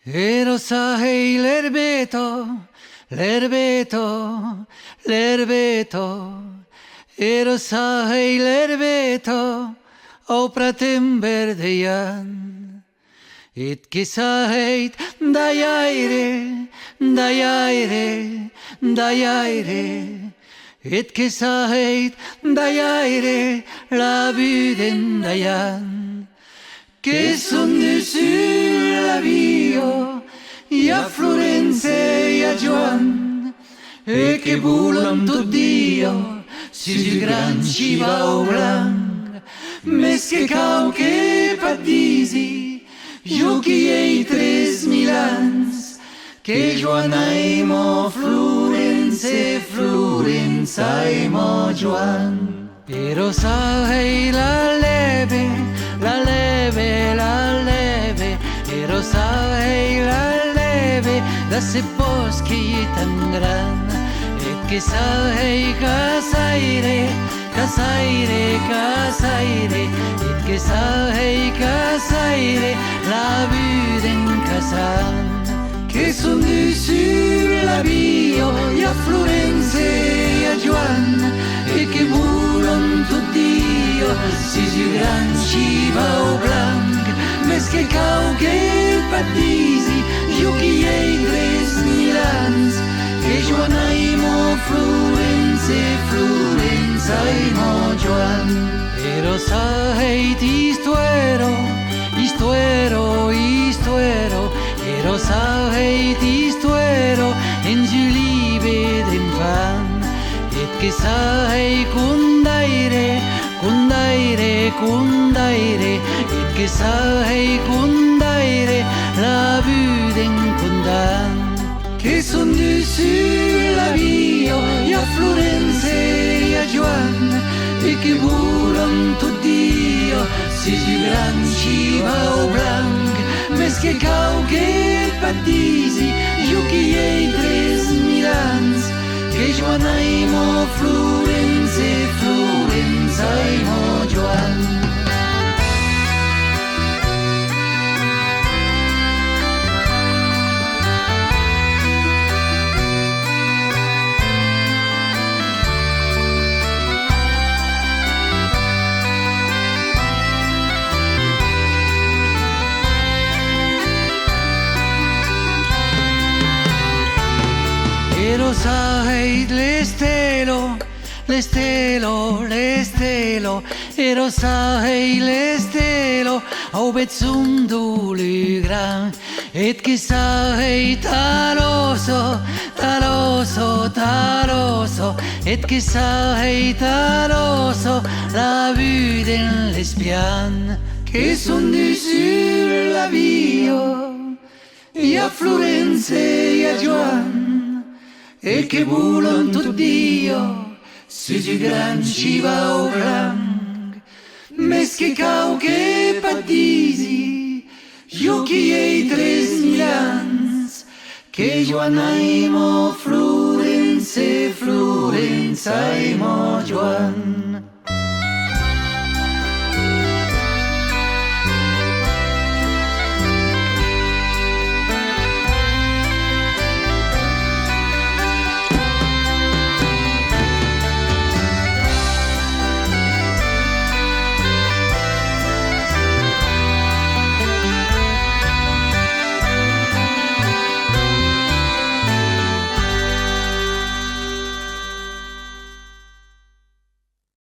Erosa hei l'erbeto, l'erbeto, l'erbeto. Erosa hei l'erbeto, o pratem verdejan. Et kisa heit dayaire, dayaire, dayaire. Et kisa heit dayaire, la buden dayan. Che son du sur la Vio, i a Florenze e a Joan, e che bulan tot Dio, si gran civao blanc, mes che cau che padisi, io chi ei 3000 ans, che Joanaimo Florenze, Florenzaimo Joan. Pero sai la leve, la leve, la leve, pero sai la leve, da se boschi tan gran, et che sai casaire, casaire, casaire, et che sai casaire, la buden casan. Che son du sur la Vio, i a Florenze e a Joan, e che bulan tot Dio, si gran civao blanc, mes che cau che patisi, io chi ei 3000 ans, che Joanaimo Florenze, Florenzaimo Joan. Ero sai istuero, istuero, istuero, ero sai istuero, en Julie den van, et che sai condaire, condaire, condaire, et che sai condaire, la buden condan. Che son du sur la Vio, i a Florenze e a Joan, e che bulan tot Dio, si gran civao blanc, mes che cau che patisi, io chi ei 3000 ans, che Joanaimo Florenze, Florenzaimo Joan. Ero sai l'estelo, l'estelo, l'estelo, ero sai l'estelo, au bezzum du gran, et che sai taroso, taroso, taroso, et che sai taroso, la buden lesbian, che son du sur la Vio, i a Florenze e a Joan, e che bulan tot Dio, si gran civao blanc, mes che cau che patisi, io chi ei 3000 ans, che Joanaimo Florenze, Florenzaimo Joan.